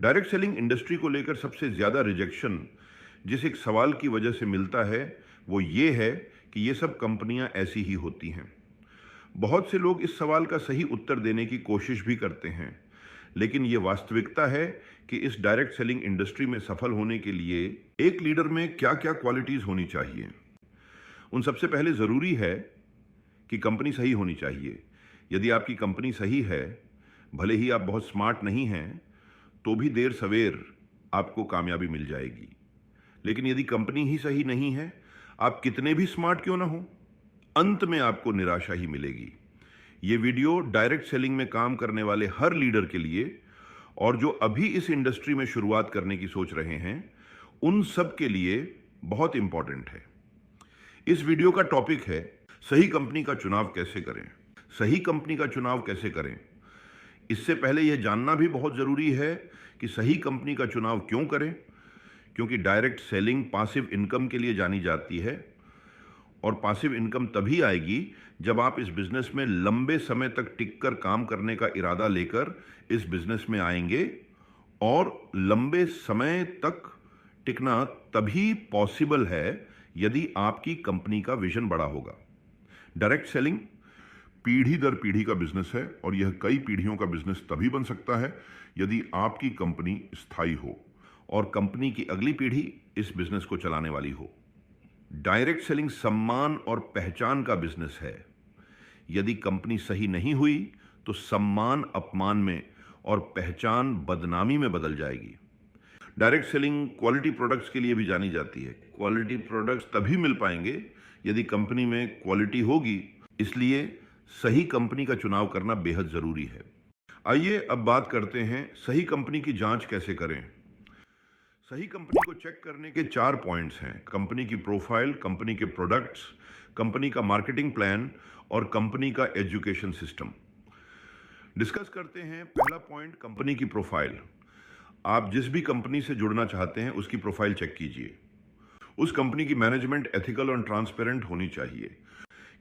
Direct selling industry को लेकर सबसे ज़्यादा रिजेक्शन जिस एक सवाल की वजह से मिलता है वो ये है कि ये सब कंपनियां ऐसी ही होती हैं। बहुत से लोग इस सवाल का सही उत्तर देने की कोशिश भी करते हैं, लेकिन ये वास्तविकता है कि इस डायरेक्ट सेलिंग इंडस्ट्री में सफल होने के लिए एक लीडर में क्या क्या क्वालिटीज़ होनी चाहिए। उन सबसे पहले ज़रूरी है कि कंपनी सही होनी चाहिए। यदि आपकी कंपनी सही है, भले ही आप बहुत स्मार्ट नहीं हैं, तो भी देर सवेर आपको कामयाबी मिल जाएगी। लेकिन यदि कंपनी ही सही नहीं है, आप कितने भी स्मार्ट क्यों ना हो, अंत में आपको निराशा ही मिलेगी। ये वीडियो डायरेक्ट सेलिंग में काम करने वाले हर लीडर के लिए और जो अभी इस इंडस्ट्री में शुरुआत करने की सोच रहे हैं, उन सब के लिए बहुत इंपॉर्टेंट है। इस वीडियो का टॉपिक है सही कंपनी का चुनाव कैसे करें। सही कंपनी का चुनाव कैसे करें, इससे पहले यह जानना भी बहुत ज़रूरी है कि सही कंपनी का चुनाव क्यों करें, क्योंकि डायरेक्ट सेलिंग पासिव इनकम के लिए जानी जाती है और पासिव इनकम तभी आएगी जब आप इस बिजनेस में लंबे समय तक टिककर काम करने का इरादा लेकर इस बिजनेस में आएंगे। और लंबे समय तक टिकना तभी पॉसिबल है यदि आपकी कंपनी का विजन बड़ा होगा। डायरेक्ट सेलिंग पीढ़ी दर पीढ़ी का बिजनेस है और यह कई पीढ़ियों का बिजनेस तभी बन सकता है यदि आपकी कंपनी स्थायी हो और कंपनी की अगली पीढ़ी इस बिजनेस को चलाने वाली हो। डायरेक्ट सेलिंग सम्मान और पहचान का बिजनेस है। यदि कंपनी सही नहीं हुई तो सम्मान अपमान में और पहचान बदनामी में बदल जाएगी। डायरेक्ट सेलिंग क्वालिटी प्रोडक्ट्स के लिए भी जानी जाती है। क्वालिटी प्रोडक्ट्स तभी मिल पाएंगे यदि कंपनी में क्वालिटी होगी, इसलिए सही कंपनी का चुनाव करना बेहद ज़रूरी है। आइए अब बात करते हैं सही कंपनी की जांच कैसे करें। सही कंपनी को चेक करने के 4 पॉइंट्स हैं: कंपनी की प्रोफाइल, कंपनी के प्रोडक्ट्स, कंपनी का मार्केटिंग प्लान और कंपनी का एजुकेशन सिस्टम। डिस्कस करते हैं पहला पॉइंट, कंपनी की प्रोफाइल। आप जिस भी कंपनी से जुड़ना चाहते हैं उसकी प्रोफाइल चेक कीजिए। उस कंपनी की मैनेजमेंट एथिकल और ट्रांसपेरेंट होनी चाहिए।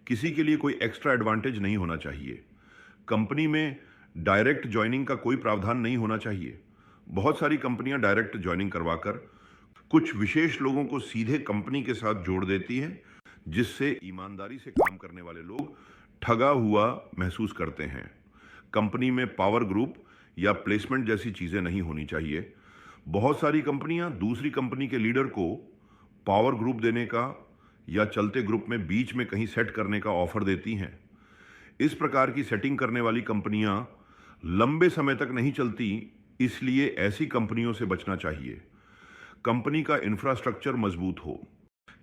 किसी के लिए कोई एक्स्ट्रा एडवांटेज नहीं होना चाहिए। कंपनी में डायरेक्ट ज्वाइनिंग का कोई प्रावधान नहीं होना चाहिए। बहुत सारी कंपनियां डायरेक्ट ज्वाइनिंग करवाकर कुछ विशेष लोगों को सीधे कंपनी के साथ जोड़ देती हैं, जिससे ईमानदारी से काम करने वाले लोग ठगा हुआ महसूस करते हैं। कंपनी में पावर ग्रुप या प्लेसमेंट जैसी चीज़ें नहीं होनी चाहिए। बहुत सारी कंपनियां दूसरी कंपनी के लीडर को पावर ग्रुप देने का या चलते ग्रुप में बीच में कहीं सेट करने का ऑफर देती हैं। इस प्रकार की सेटिंग करने वाली कंपनियां लंबे समय तक नहीं चलती, इसलिए ऐसी कंपनियों से बचना चाहिए। कंपनी का इंफ्रास्ट्रक्चर मजबूत हो,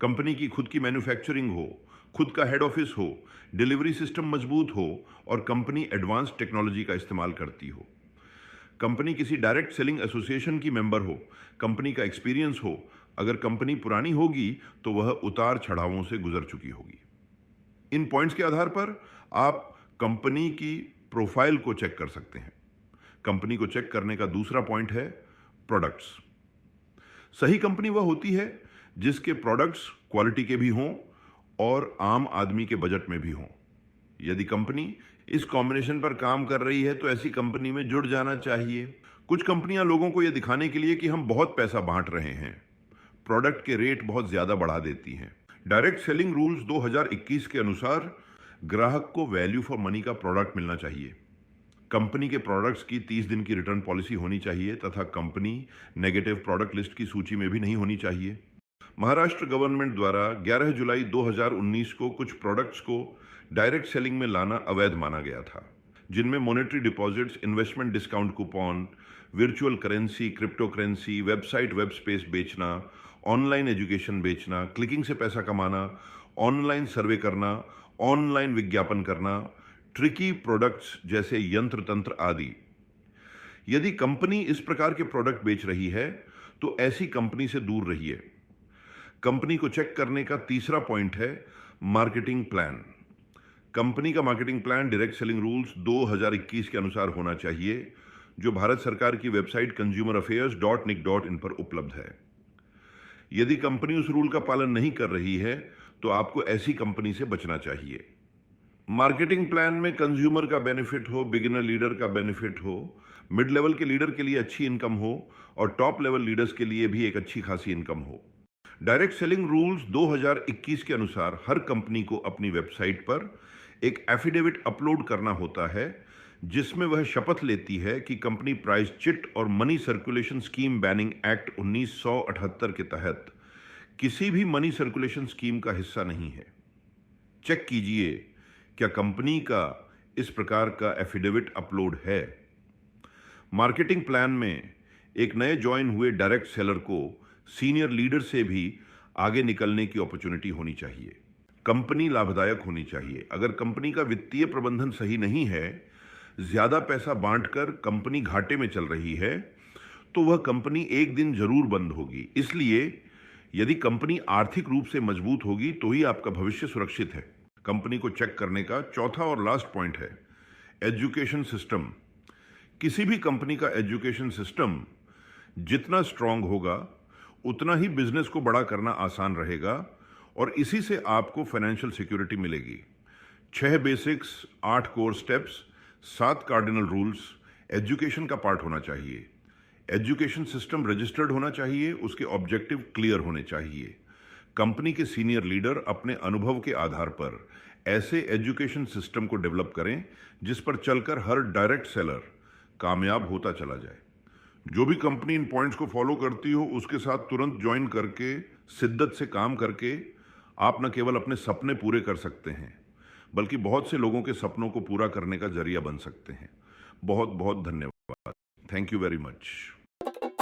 कंपनी की खुद की मैन्युफैक्चरिंग हो, खुद का हेड ऑफिस हो, डिलीवरी सिस्टम मजबूत हो और कंपनी एडवांस टेक्नोलॉजी का इस्तेमाल करती हो। कंपनी किसी डायरेक्ट सेलिंग एसोसिएशन की मेंबर हो, कंपनी का एक्सपीरियंस हो। अगर कंपनी पुरानी होगी तो वह उतार चढ़ावों से गुजर चुकी होगी। इन पॉइंट्स के आधार पर आप कंपनी की प्रोफाइल को चेक कर सकते हैं। कंपनी को चेक करने का दूसरा पॉइंट है प्रोडक्ट्स। सही कंपनी वह होती है जिसके प्रोडक्ट्स क्वालिटी के भी हों और आम आदमी के बजट में भी हों। यदि कंपनी इस कॉम्बिनेशन पर काम कर रही है तो ऐसी कंपनी में जुड़ जाना चाहिए। कुछ कंपनियां लोगों को यह दिखाने के लिए कि हम बहुत पैसा बांट रहे हैं, प्रोडक्ट के रेट बहुत ज़्यादा बढ़ा देती हैं। डायरेक्ट सेलिंग रूल्स 2021 के अनुसार ग्राहक को वैल्यू फॉर मनी का प्रोडक्ट मिलना चाहिए। कंपनी के प्रोडक्ट्स की 30 दिन की रिटर्न पॉलिसी होनी चाहिए तथा कंपनी नेगेटिव प्रोडक्ट लिस्ट की सूची में भी नहीं होनी चाहिए। महाराष्ट्र गवर्नमेंट द्वारा 11 जुलाई 2019 को कुछ प्रोडक्ट्स को डायरेक्ट सेलिंग में लाना अवैध माना गया था, जिनमें monetary deposits, investment discount coupon, virtual currency, crypto currency, website web space बेचना, ऑनलाइन एजुकेशन बेचना, क्लिकिंग से पैसा कमाना, ऑनलाइन सर्वे करना, ऑनलाइन विज्ञापन करना, ट्रिकी प्रोडक्ट्स जैसे यंत्र तंत्र आदि। यदि कंपनी इस प्रकार के प्रोडक्ट बेच रही है तो ऐसी कंपनी से दूर रहिए। कंपनी को चेक करने का तीसरा पॉइंट है मार्केटिंग प्लान। कंपनी का marketing plan direct selling rules 2021 के अनुसार होना चाहिए, जो भारत सरकार की वेबसाइट consumeraffairs.nic.in पर उपलब्ध है। यदि कंपनी उस रूल का पालन नहीं कर रही है तो आपको ऐसी कंपनी से बचना चाहिए। मार्केटिंग प्लान में कंज्यूमर का बेनिफिट हो, बिगिनर लीडर का बेनिफिट हो, मिड लेवल के लीडर के लिए अच्छी इनकम हो और टॉप लेवल लीडर्स के लिए भी एक अच्छी खासी इनकम हो। डायरेक्ट सेलिंग रूल्स 2021 के अनुसार हर कंपनी को अपनी वेबसाइट पर एक एफिडेविट अपलोड करना होता है जिसमें वह शपथ लेती है कि कंपनी प्राइस चिट और money circulation scheme banning act 1978 के तहत किसी भी मनी सर्कुलेशन स्कीम का हिस्सा नहीं है। चेक कीजिए क्या कंपनी का इस प्रकार का एफिडेविट अपलोड है। मार्केटिंग प्लान में एक नए ज्वाइन हुए डायरेक्ट सेलर को सीनियर लीडर से भी आगे निकलने की अपॉर्चुनिटी होनी चाहिए। कंपनी लाभदायक होनी चाहिए। अगर कंपनी का वित्तीय प्रबंधन सही नहीं है, ज्यादा पैसा बांटकर कंपनी घाटे में चल रही है, तो वह कंपनी एक दिन जरूर बंद होगी। इसलिए यदि कंपनी आर्थिक रूप से मजबूत होगी तो ही आपका भविष्य सुरक्षित है। कंपनी को चेक करने का चौथा और लास्ट पॉइंट है एजुकेशन सिस्टम। किसी भी कंपनी का एजुकेशन सिस्टम जितना स्ट्रांग होगा उतना ही बिजनेस को बड़ा करना आसान रहेगा और इसी से आपको फाइनेंशियल सिक्योरिटी मिलेगी। 6 basics, 8 core steps, 7 cardinal rules education का पार्ट होना चाहिए। एजुकेशन सिस्टम रजिस्टर्ड होना चाहिए, उसके ऑब्जेक्टिव क्लियर होने चाहिए। कंपनी के सीनियर लीडर अपने अनुभव के आधार पर ऐसे एजुकेशन सिस्टम को डेवलप करें जिस पर चलकर हर डायरेक्ट सेलर कामयाब होता चला जाए। जो भी कंपनी इन पॉइंट्स को फॉलो करती हो उसके साथ तुरंत ज्वाइन करके शिद्दत से काम करके आप न केवल अपने सपने पूरे कर सकते हैं बल्कि बहुत से लोगों के सपनों को पूरा करने का जरिया बन सकते हैं। बहुत बहुत धन्यवाद। Thank you very much.